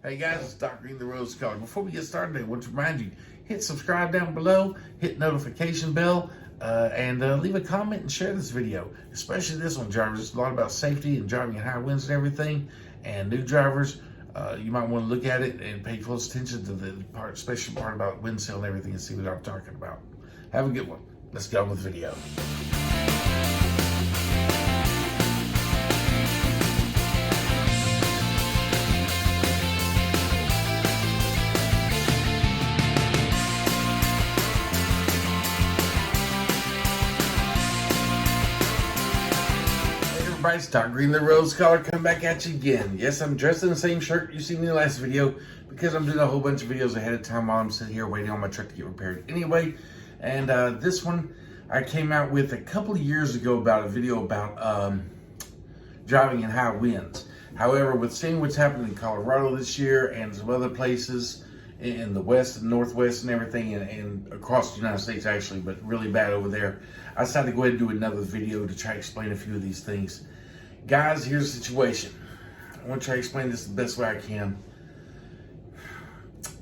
Hey guys, it's Dr. Green, the Rose Scholar. Before we get started, I want to remind you, hit subscribe down below, hit notification bell, and leave a comment and share this video, especially this one, drivers. It's a lot about safety and driving in high winds and everything. And new drivers, you might want to look at it and pay close attention to the part, special part about wind seal and everything, and see what I'm talking about. Have a good one. Let's get on with the video. Everybody, it's Dr. Green, the Rose Scholar, come back at you again. Yes, I'm dressed in the same shirt you seen in the last video because I'm doing a whole bunch of videos ahead of time while I'm sitting here waiting on my truck to get repaired anyway. And this one I came out with a couple of years ago about a video about driving in high winds. However, with seeing what's happening in Colorado this year and some other places in the west and northwest and everything, and across the United States actually, but really bad over there, I decided to go ahead and do another video to try to explain a few of these things. Guys, here's the situation. I want to try to explain this the best way I can.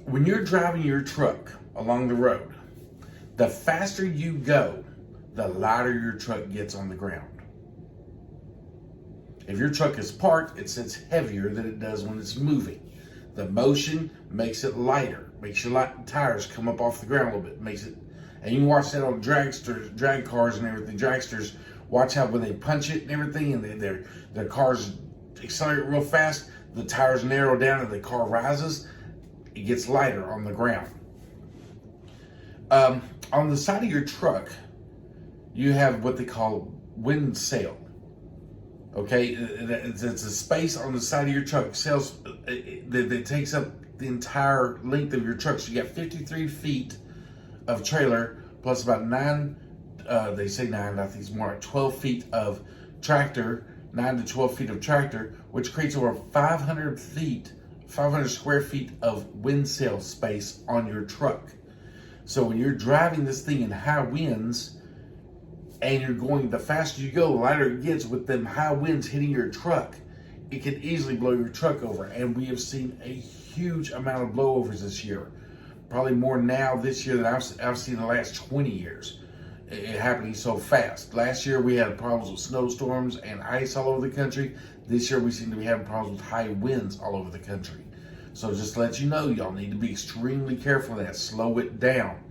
When you're driving your truck along the road, the faster you go, the lighter your truck gets on the ground. If your truck is parked, it sits heavier than it does when it's moving. The motion makes it lighter, makes your tires come up off the ground a little bit, makes it, and you can watch that on dragsters, drag cars and everything. Dragsters, watch how when they punch it and everything, and their cars accelerate real fast, the tires narrow down and the car rises, it gets lighter on the ground. On the side of your truck, you have what they call wind sail. Okay, it's a space on the side of your truck. Sails that takes up the entire length of your truck. So you got 53 feet of trailer plus about 9. They say 9. I think it's more like 12 feet of tractor. 9 to 12 feet of tractor, which creates over 500 square feet of wind sail space on your truck. So when you're driving this thing in high winds, and you're going, the faster you go, the lighter it gets with them high winds hitting your truck, it can easily blow your truck over. And we have seen a huge amount of blowovers this year. Probably more now this year than I've seen in the last 20 years. It happening so fast. Last year we had problems with snowstorms and ice all over the country. This year we seem to be having problems with high winds all over the country. So just to let you know, y'all need to be extremely careful of that. Slow it down.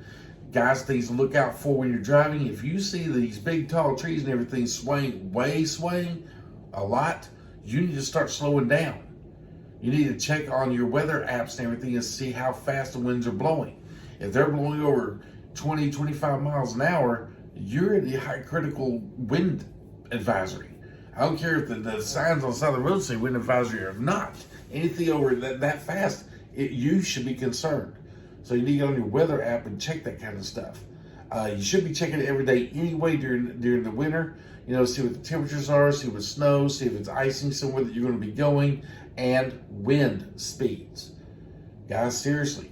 Guys, things to look out for when you're driving. If you see these big tall trees and everything swaying a lot, you need to start slowing down. You need to check on your weather apps and everything and see how fast the winds are blowing. If they're blowing over 20, 25 miles an hour, you're in the high critical wind advisory. I don't care if the signs on the side of the road say wind advisory or not. Anything over that fast, you should be concerned. So you need to get on your weather app and check that kind of stuff. You should be checking it every day anyway during the winter. You know, see what the temperatures are, see what snows, see if it's icing somewhere that you're going to be going, and wind speeds. Guys, seriously,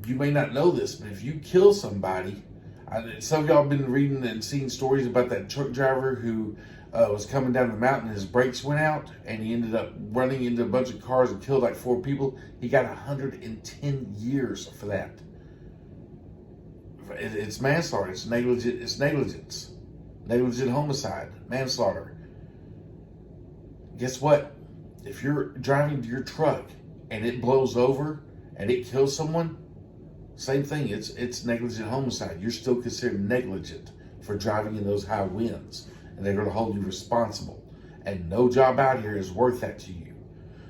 you may not know this, but if you kill somebody, some of y'all have been reading and seeing stories about that truck driver who was coming down the mountain, his brakes went out, and he ended up running into a bunch of cars and killed like 4 people. He got 110 years for that. It's manslaughter. It's negligence. Negligent homicide. Manslaughter. Guess what? If you're driving your truck and it blows over and it kills someone, same thing. It's negligent homicide. You're still considered negligent for driving in those high winds. And they're going to hold you responsible. And no job out here is worth that to you.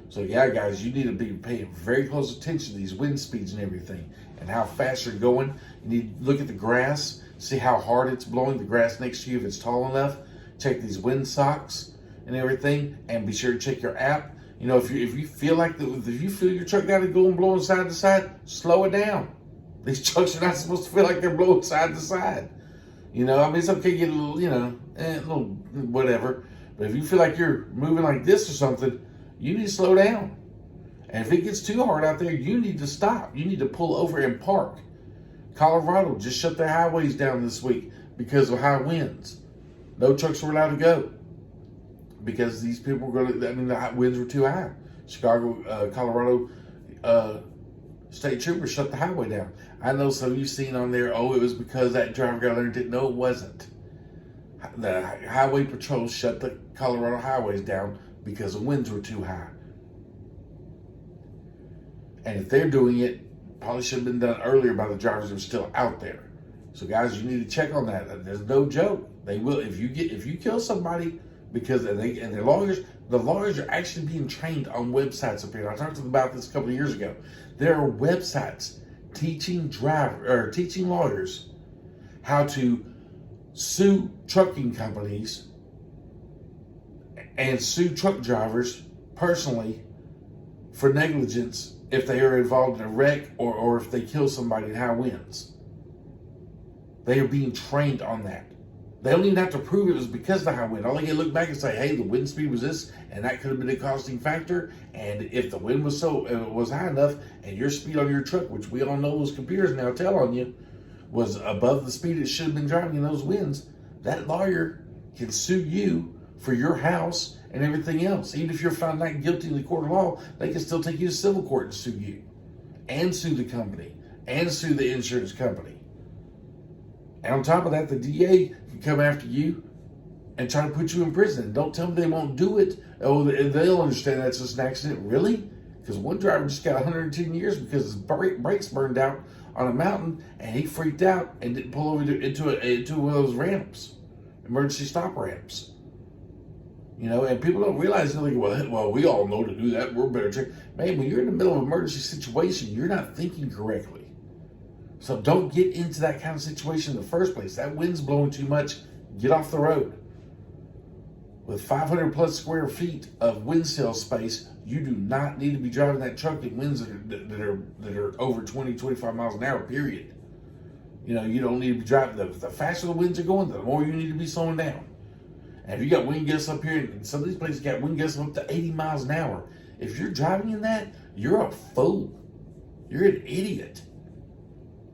So yeah, guys, you need to be paying very close attention to these wind speeds and everything and how fast you're going. You need to look at the grass, see how hard it's blowing, the grass next to you if it's tall enough. Check these wind socks and everything, and be sure to check your app. You know, if you feel your truck got to go and blowing side to side, slow it down. These trucks are not supposed to feel like they're blowing side to side. You know, I mean, it's okay to get a little, a little whatever. But if you feel like you're moving like this or something, you need to slow down. And if it gets too hard out there, you need to stop. You need to pull over and park. Colorado just shut their highways down this week because of high winds. No trucks were allowed to go because these people were the winds were too high. Chicago, Colorado state troopers shut the highway down. I know some of you seen on there, oh, it was because that driver got there. No, it wasn't. The highway patrol shut the Colorado highways down because the winds were too high. And if they're doing it, probably should have been done earlier by the drivers that were still out there. So guys, you need to check on that. There's no joke. They will, if you kill somebody, because the lawyers are actually being trained on websites up here. I talked about this a couple of years ago. There are websites teaching lawyers how to sue trucking companies and sue truck drivers personally for negligence if they are involved in a wreck or if they kill somebody in high winds. They are being trained on that. They don't even have to prove it was because of the high wind. All they can look back and say, hey, the wind speed was this, and that could have been a costing factor. And if the wind was was high enough, and your speed on your truck, which we all know those computers now tell on you, was above the speed it should have been driving in those winds, that lawyer can sue you for your house and everything else. Even if you're found not guilty in the court of law, they can still take you to civil court and sue you, and sue the company, and sue the insurance company. And on top of that, the DA can come after you and try to put you in prison. Don't tell them they won't do it. Oh, they'll understand that's just an accident. Really? Because one driver just got 110 years because his brakes burned out on a mountain, and he freaked out and didn't pull over into one of those ramps, emergency stop ramps. You know, and people don't realize, they're like, well, we all know to do that. We're better check. Man, when you're in the middle of an emergency situation, you're not thinking correctly. So don't get into that kind of situation in the first place. That wind's blowing too much. Get off the road. With 500 plus square feet of wind sill space, you do not need to be driving that truck in winds that are over 20, 25 miles an hour, period. You know, you don't need to be driving. The faster the winds are going, the more you need to be slowing down. And if you got wind gusts up here, and some of these places got wind gusts up to 80 miles an hour, if you're driving in that, you're a fool. You're an idiot.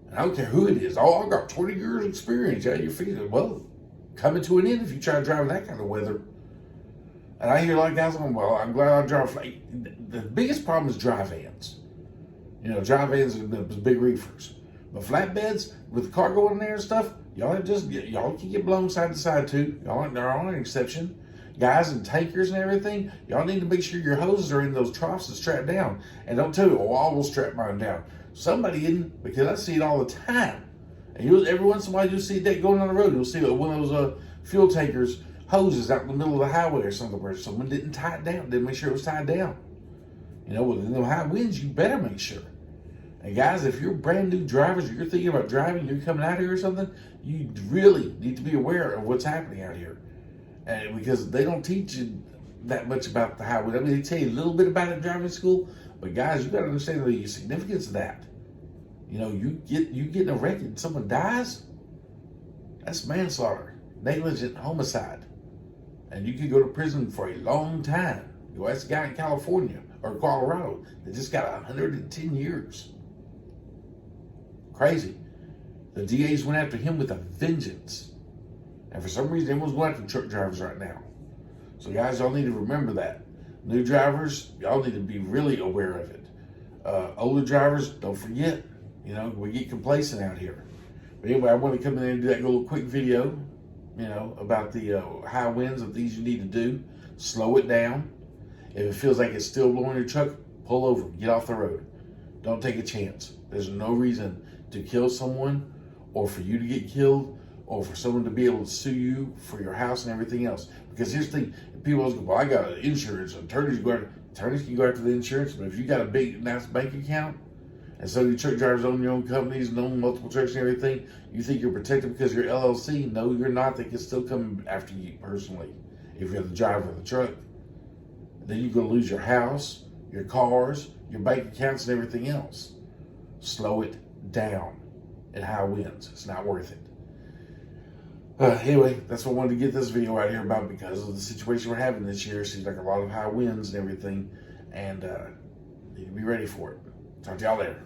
And I don't care who it is. Oh, I've got 20 years experience. Yeah, you're feeling well, coming to an end if you try to drive in that kind of weather. And I hear a lot of guys going, well, I'm glad I drive. The biggest problem is dry vans. You know, dry vans are the big reefers. But flatbeds with the cargo in there and stuff, y'all can get blown side to side too. Y'all aren't an exception. Guys and tankers and everything, y'all need to make sure your hoses are in those troughs and strapped down. And don't tell me, oh, I will strap mine down. Somebody isn't, because I see it all the time. And every once in a while you'll see that going on the road. You'll see one of those fuel tankers hoses out in the middle of the highway or something where someone didn't tie it down, didn't make sure it was tied down. You know, with the high winds, you better make sure. And guys, if you're brand new drivers or you're thinking about driving, you're coming out here or something, you really need to be aware of what's happening out here. And because they don't teach you that much about the highway. I mean, they tell you a little bit about it in driving school, but guys, you got to understand the significance of that. You know, you get in a wreck and someone dies, that's manslaughter, negligent homicide. And you could go to prison for a long time. You know, that's a guy in California or Colorado that just got 110 years. Crazy. The DAs went after him with a vengeance. And for some reason, everyone's going after truck drivers right now. So guys, y'all need to remember that. New drivers, y'all need to be really aware of it. Older drivers, don't forget. You know, we get complacent out here. But anyway, I want to come in and do that little quick video, you know, about the high winds and things you need to do. Slow it down. If it feels like it's still blowing your truck, pull over, get off the road. Don't take a chance. There's no reason to kill someone or for you to get killed or for someone to be able to sue you for your house and everything else. Because here's the thing, people always go, well, I got insurance. Attorneys can go after the insurance, but if you got a big, nice bank account, and so your truck drivers own your own companies and own multiple trucks and everything, you think you're protected because you're LLC? No, you're not. They can still come after you personally if you're the driver of the truck. Then you're going to lose your house, your cars, your bank accounts, and everything else. Slow it down at high winds. It's not worth it. Anyway, that's what I wanted to get this video out here about because of the situation we're having this year. It seems like a lot of high winds and everything, and you need to be ready for it. Talk to y'all later.